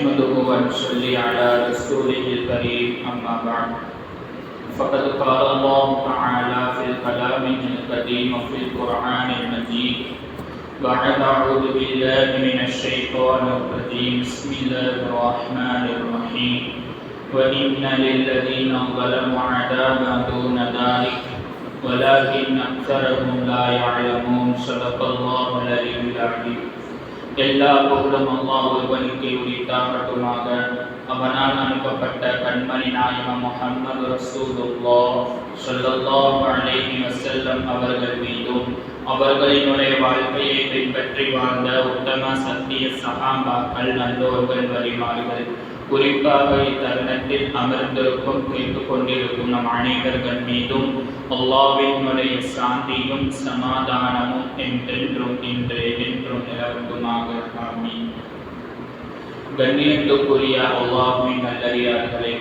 نحمده ونصلي على رسوله الكريم أما بعد فقد قال الله تعالى في الكلام القديم وفي القرآن المجيد بعد أعوذ بالله من الشيطان الرجيم بسم الله الرحمن الرحيم وإن للذين ظلموا عذابا دون ذلك ولكن أكثرهم لا يعلمون صدق الله العلي العظيم. எல்லா புகழும் அல்லாஹ் ஒருவனுக்கே உரித்தாகட்டுமாக. அவனால் அனுப்பப்பட்ட கண்மணி நாயகம் முஹம்மது ரசூலுல்லாஹ் ஸல்லல்லாஹு அலைஹி வஸல்லம் அவர்கள் மீதும் அவர்களினுடைய வாழ்க்கையை பின்பற்றி வாழ்ந்த உத்தம சத்திய சஹாபாக்கள் நல்லோர்கள் வழிமாறுகள் குறிப்பாக இத்தருணத்தில் அமர்ந்திருக்கும் கேட்டுக் கொண்டிருக்கும் நம் அனைவர்கள் மீதும் அல்லாஹ்வினுடைய சாந்தியும் சமாதானமும் என்றென்றும் இன்றே என்றும் நிலவட்டுமாக. ஆமீன். கண்ணியத்துக்குரிய அல்லாஹ்வின் நல்லடியார்களே,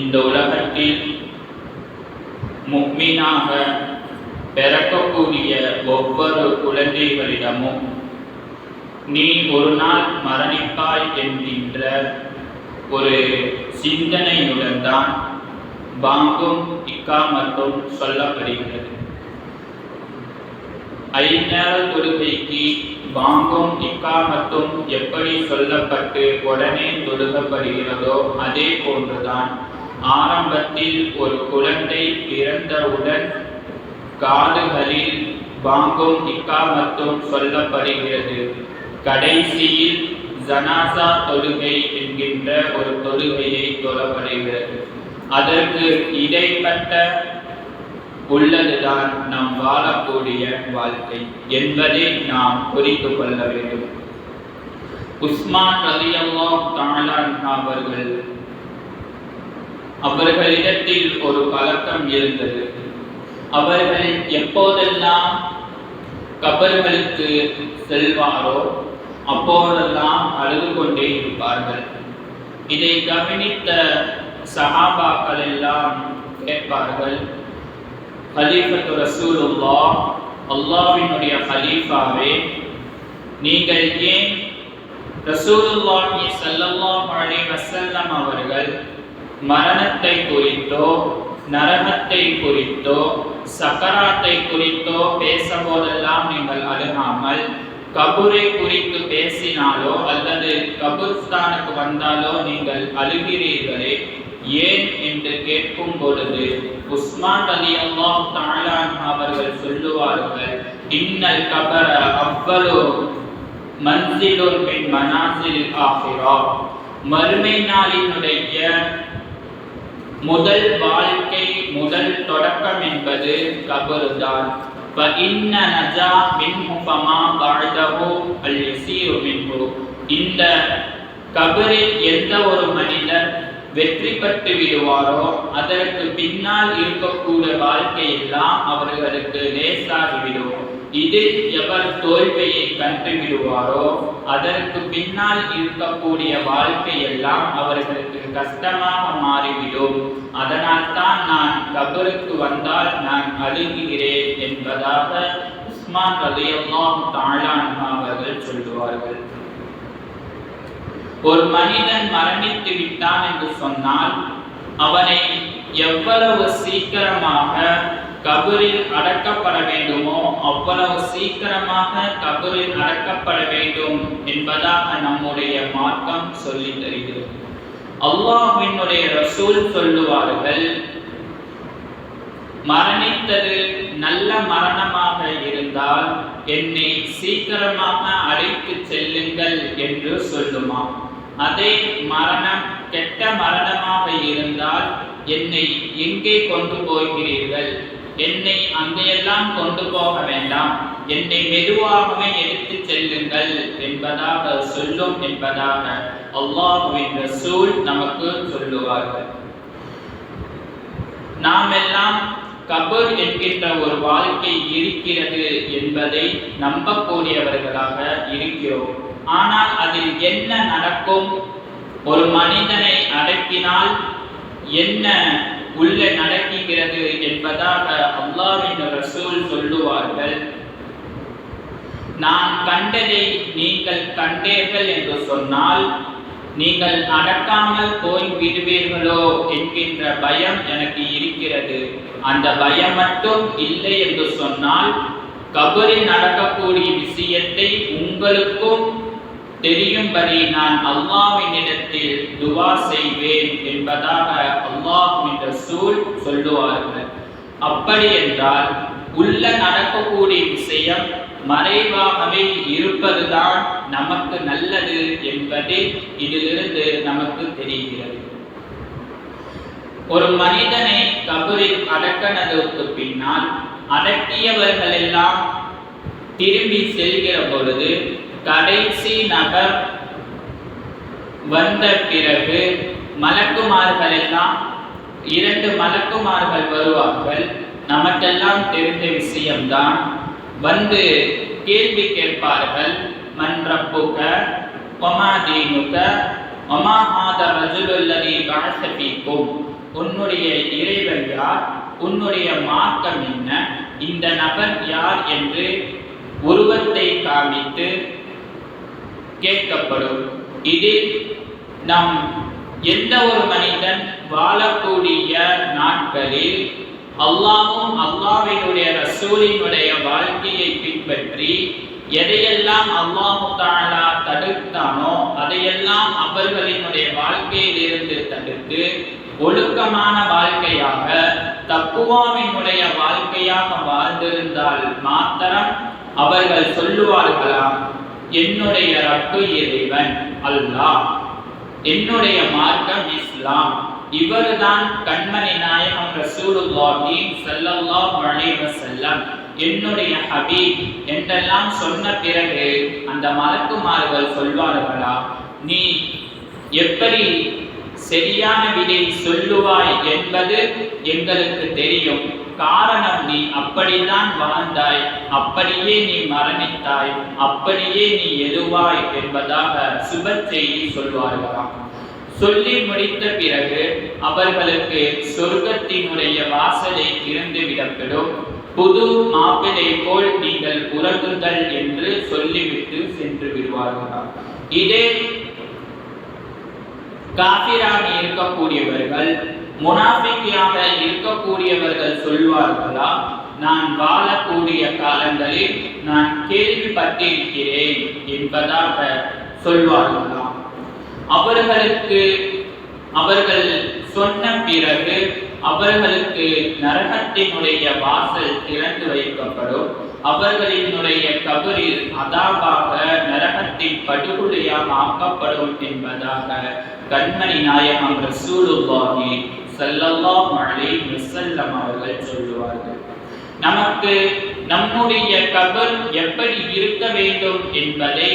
இந்த உலகத்தில் முஃமினாக பிறக்கக்கூடிய ஒவ்வொரு குழந்தைகளிடமும் நீ ஒரு நாள் மரணிப்பாய் என்கின்ற ஒரு சிந்தனையுடன் தான் பாங்கும் இக்காமத்தும் சொல்லப்படுகிறது. ஐநேர தொழுகைக்கு பாங்கும் இக்காமத்தும் எப்படி சொல்லப்பட்டு உடனே தொழுகப்படுகிறதோ அதே போன்றுதான் ஆரம்பத்தில் ஒரு குழந்தை பிறந்தவுடன் காதுகளில் பாங்கும் இக்காமத்தும் சொல்லப்படுகிறது. கடைசியில் ஜனாசா தொழுகை என்கின்ற ஒரு தொழுகையை தொழப்படுகிறது. அதற்கு இடைப்பட்ட உள்ளதுதான் நாம் வாழக்கூடிய வாழ்க்கை என்பதை நாம் புரிந்து கொள்ள வேண்டும். உஸ்மான் ரலியல்லாஹு தஆலா அவர்களிடத்தில் ஒரு பழக்கம் இருந்தது. அவர்கள் எப்போதெல்லாம் கபர்களுக்கு செல்வாரோ அப்போதெல்லாம் அழுது கொண்டே இருப்பார்கள். இதை கவனித்த சஹாபாக்கள் எல்லாம் கேட்பார்கள், கலீஃபத்து ரசூலுல்லாஹ், அல்லாஹ்வினுடைய கலீஃபாவே, நீங்கள் ஏன் ரசூலுல்லாஹி ஸல்லல்லாஹு அலைஹி வஸல்லம் அவர்கள் மரணத்தை குறித்தோ நரகத்தை குறித்தோ சக்கராத்தை குறித்தோ பேசும்போதெல்லாம் நீங்கள் அழுகாமல் கபூரை குறித்து பேசினாலோ அல்லது கபூர்ஸ்தானுக்கு வந்தாலோ நீங்கள் அழுகிறீர்களே ஏன் என்று கேட்கும் பொழுது உஸ்மான் ரலியல்லாஹு தஆலா அவர்கள் சொல்லுவார்கள், இன்னல் கபர அவ்வலு மன்சிலுன் மின் மனாசில் ஆஹிரா, மறுமை நாளினுடைய முதல் வாழ்க்கை முதல் தொடக்கம் என்பது கபர்தான். இந்த கபரில் எந்த ஒரு மனிதர் வெற்றி பெற்று விடுவாரோ அதற்கு பின்னால் இருக்கக்கூடிய வாழ்க்கை எல்லாம் அவர்களுக்கு லேசாகிவிடும். இதில் எவர் தோல்வியை கண்டு விடுவாரோ அதற்கு பின்னால் இருக்கக்கூடிய வாழ்க்கை எல்லாம் அவர்களுக்கு கஷ்டமாக மாறிவிடும். அதனால் தான் நான் கபருக்கு வந்தால் நான் அழுகிறேன் என்பதாக உஸ்மான் ரலியல்லாஹு தஆலா அவர்கள் சொல்லுவார்கள். ஒரு மனிதன் மரணித்து விட்டான் என்று சொன்னால் அவனை எவ்வளவு சீக்கிரமாக கபரில் அடக்கப்பட வேண்டுமோ அவ்வளவு சீக்கிரமாக கபரில் அடக்கப்பட வேண்டும் என்பதாக நம்முடைய மார்க்கம் சொல்லி தருகிறது. அல்லாஹ்வினுடைய ரசூல் சொல்லுவார்கள், மரணித்தது நல்ல மரணமாக இருந்தால் என்னை சீக்கிரமாக அழைத்து செல்லுங்கள் என்று சொல்லுமா. அதே மரணம் கெட்ட மரணமாக இருந்தால் என்னை எங்கே கொண்டு போகிறீர்கள், என்னை அங்கெல்லாம் கொண்டு போக வேண்டாம், என்னை மெதுவாகவே எடுத்து செல்லுங்கள் என்பதாக சொல்லும் என்பதாக அல்லாஹ்வின் ரசூல் நமக்கு சொல்லுவார்கள். நாம் எல்லாம் கபர் என்கின்ற ஒரு வாழ்க்கை இருக்கிறது என்பதை நம்பக்கூடியவர்களாக இருக்கிறோம். ஆனால் அதில் என்ன நடக்கும், ஒரு மனிதனை அடக்கினால் என்ன உள்ளே நடக்கிறது என்பதாக அல்லாஹ்வின் ரசூல் சொல்லுவார்கள். நான் கண்டதை நீங்கள் கண்டீர்கள் என்று சொன்னால் நீங்கள் அடக்காமல் போய் விடுவீர்களோ என்கின்ற பயம் எனக்கு இருக்கிறது. அந்த பயம் மட்டும் இல்லை என்று சொன்னால் கபரில் நடக்கக்கூடிய விஷயத்தை உங்களுக்கும் தெரியும்படி நான் அல்லாஹ்வினிடத்தில் துவா செய்வேன் என்பதாக அல்லாஹ்வின் ரசூல் சொல்லுவார்கள். அப்படி என்றால் உள்ள நடக்கக்கூடிய விஷயம் மறைவாகவே இருப்பதுதான் நமக்கு நல்லது என்பது இதிலிருந்து நமக்கு தெரிகிறது. ஒரு மனிதனை கபரில் அடக்கினதற்கு பின்னால் அடக்கியவர்கள் எல்லாம் திரும்பி செல்கிற பொழுது கடைசி நபர் வந்த பிறகு மலக்குமார்கள் எல்லாம் 2 மலக்குமார்கள் வருவார்கள். நமக்கெல்லாம் தெரிந்த விஷயம்தான். வந்து கேள்வி கேட்பார்கள். மன் ரப்புக வமா தீனுக வமா ஹாதா ரஜுலுல் லதீ பஅஸ ஃபீக்கும். உன்னுடைய இறைவன் யார், உன்னுடைய மார்க்கம் என்ன, இந்த நபர் யார் என்று உருவத்தை காமித்து கேட்கப்படும். இதில் நம் எந்த ஒரு மனிதன் வாழக்கூடிய நாட்களில் அல்லாஹ்வும் அல்லாஹ்வினுடைய ரசூலினுடைய வாழ்க்கையை பின்பற்றி எதையெல்லாம் அல்லாஹ் தஆலா தடுத்தானோ அதையெல்லாம் அவர்களினுடைய வாழ்க்கையிலிருந்து தடுத்து ஒழுக்கமான வாழ்க்கையாக தக்குவாவினுடைய வாழ்க்கையாக வாழ்ந்திருந்தால் மாத்திரம் அவர்கள் சொல்லுவார்களாம், என்னுடைய ரப்பு இறைவன் அல்லாஹ், என்னுடைய மார்க்கம் இஸ்லாம், இவர்தான் கண்மணி நாயகம் ரசூலுல்லாஹி ஸல்லல்லாஹு அலைஹி வஸல்லம், என்னுடைய ஹபீப் என்றெல்லாம் சொன்ன பிறகு அந்த மலக்குமார்கள் சொல்வார்களா, நீ எப்படி சரியான விடை சொல்லுவாய் என்பது எங்களுக்கு தெரியும். காரணம், நீ அப்படித்தான் வாழ்ந்தாய், அப்படியே நீ மரணித்தாய், அப்படியே நீ எழுவாய் என்பதாக சுப செய்தி சொல்வார்களாம். சொல்லி முடித்த பிறகு அவர்களுக்கு சொர்க்கத்தினுடைய வாசலை திறந்து விடப்படும். புது மாப்பிளை போல் நீங்கள் உறங்குங்கள் என்று சொல்லிவிட்டு சென்று விடுவார்களாம். இதே காஃபிராக இருக்கக்கூடியவர்கள், முனாஃபிக்காக இருக்கக்கூடியவர்கள் சொல்வார்களா, நான் வாழக்கூடிய காலங்களில் நான் கேள்விப்பட்டிருக்கிறேன் என்பதாக சொல்வார்களா. அவர்கள் சொன்ன பிறகு அவர்களுக்கு நரகத்தினுடைய வாசல் திறந்து வைக்கப்படும். அவர்களினுடைய கபரில் அதாபாக நரகத்தின் படுகொலையாக ஆக்கப்படும் என்பதாக கண்மணி நாயகம் ரசூலுல்லாஹி ஸல்லல்லாஹு அலைஹி வஸல்லம் அவர்கள் சொல்லுவார்கள். நமக்கு நம்முடைய கபர் எப்படி இருக்க வேண்டும் என்பதை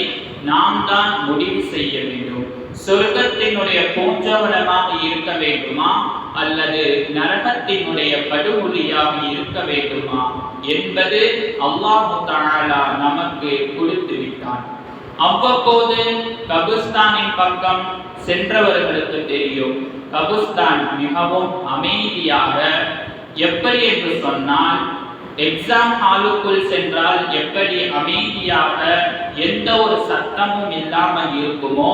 நாம் தான் முடிவு செய்ய வேண்டும். சொர்க்கத்தினுடைய பூஞ்சவனமாக இருக்க வேண்டுமா அல்லது நரகத்தினுடைய படுகொலியாக இருக்க வேண்டுமா என்பது அல்லாஹ் தஆலா நமக்கு கொடுத்து விட்டான். அவ்வப்போது கபிரிஸ்தானின் பக்கம் சென்றவர்களுக்கு தெரியும், கபிரிஸ்தான் மிகவும் அமைதியாக, எப்படி என்று சொன்னால் எக்ஸாம் ஹாலுக்குள் சென்றால் எப்படி அமைதியாக எந்த ஒரு சத்தமும் இல்லாமல் இருக்குமோ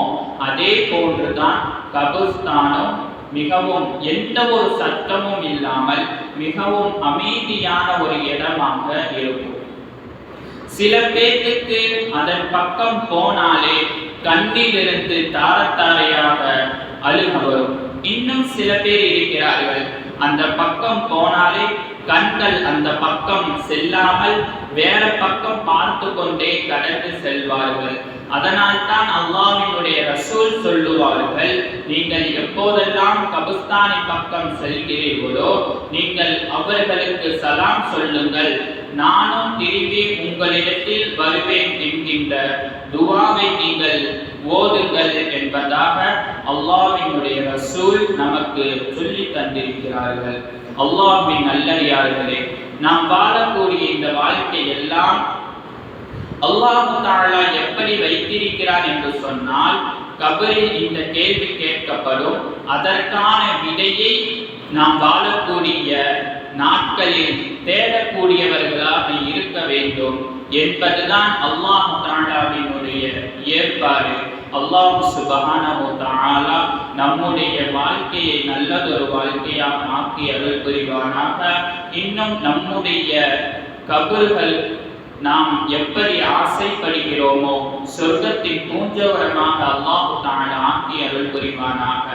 அதே போன்றுதான் கபிரிஸ்தானும் மிகவும் எந்த ஒரு சத்தமும் இல்லாமல் மிகவும் அமைதியான ஒரு இடமாக இருக்கும். சில பேருக்கு அதன் பக்கம் போனாலே கண்ணிலிருந்து தாரத்தாரையாக அழுக வரும். இன்னும் சில பேர் இருக்கிறார்கள், அந்த பக்கம் போனாலே கண்கள் அந்த பக்கம் செல்லாமல் வேற பக்கம் பார்த்து கொண்டே கடந்து செல்வார்கள். அதனால் தான் அல்லாஹ்வினுடைய ரசூல் சொல்லுவார்கள், நீங்கள் எப்போதெல்லாம் கபிரிஸ்தானின் பக்கம் செல்கிறீர்களோ நீங்கள் அவர்களுக்கு சலாம் சொல்லுங்கள், நானும் திரும்பி உங்களிடத்தில் வருவேன் என்கின்ற துஆவை நீங்கள் ஓதுங்கள் என்பதாக அல்லாஹ்வினுடைய ரசூல் நமக்கு சொல்லி தந்திருக்கிறார்கள். அல்லாஹ்வின் நல்லடியார்களே, நாம் வாழக்கூடிய இந்த வாழ்க்கை எல்லாம் அல்லாஹ் தஆலா எப்படி வைத்திருக்கிறார் என்று சொன்னால், கபரில் இந்த கேள்வி கேட்கப்படும். அதற்கான விடையை நாம் வாழக்கூடிய நாட்களில் தேடக்கூடியவர்களாக இருக்க வேண்டும் என்பதுதான் அல்லாஹ் தஆலாவினுடைய ஏற்பாடு. அல்லாஹ் சுப்ஹானஹு வ தஆலா நம்முடைய வாழ்க்கையை நல்லதொரு வாழ்க்கையாக ஆக்கி அருள் புரிவானாக. இன்னும் நம்முடைய கபர்கள் நாம் எப்படி ஆசைப்படுகிறோமோ சொர்க்கத்தின் பூஞ்சோரமாக அல்லாஹ் தஆலா ஆக்கி அருள் புரிவானாக.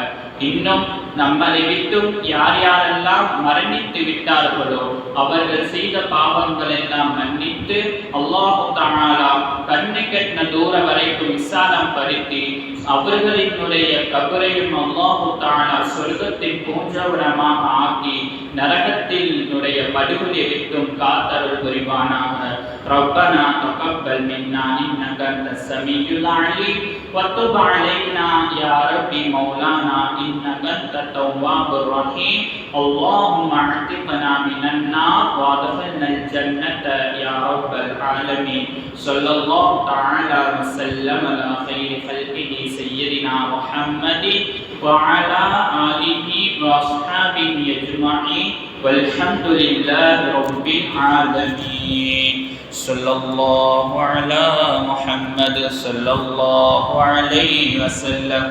இன்னும் நம்மளை விட்டும் யார் யாரெல்லாம் மரணித்து விட்டார்களோ அவர்கள் செய்த பாவங்கள் எல்லாம் மன்னித்து அல்லாஹ் தஆலா கண்ணை கட்டின தூரம் வரைக்கும் விசாலம் படுத்தி அவர்களினுடைய கபரையும் அல்லாஹ் தஆலா சொர்க்கத்தின் பூஞ்சோரமாக ஆக்கி நரகத்தினுடைய படுகொலை விட்டும் காத்தருள் புரிவானாக. ربنا تقبل منا إنك أنت السميع العليم وتب علينا يا ربي مولانا إنك أنت التواب الرحيم. اللهم اعتقنا من النار وادخلنا الجنة يا رب العالمين. صلى الله تعالى وسلم على خير خلقه سيدنا محمد وعلى آله وأصحابه أجمعين والحمد لله رب العالمين. صلى الله على محمد صلى الله عليه وسلم.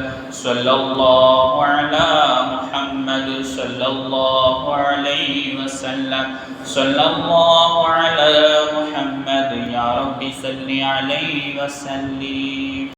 صلى الله على محمد صلى الله عليه وسلم. صلى الله على محمد يا رب صل عليه وسلم.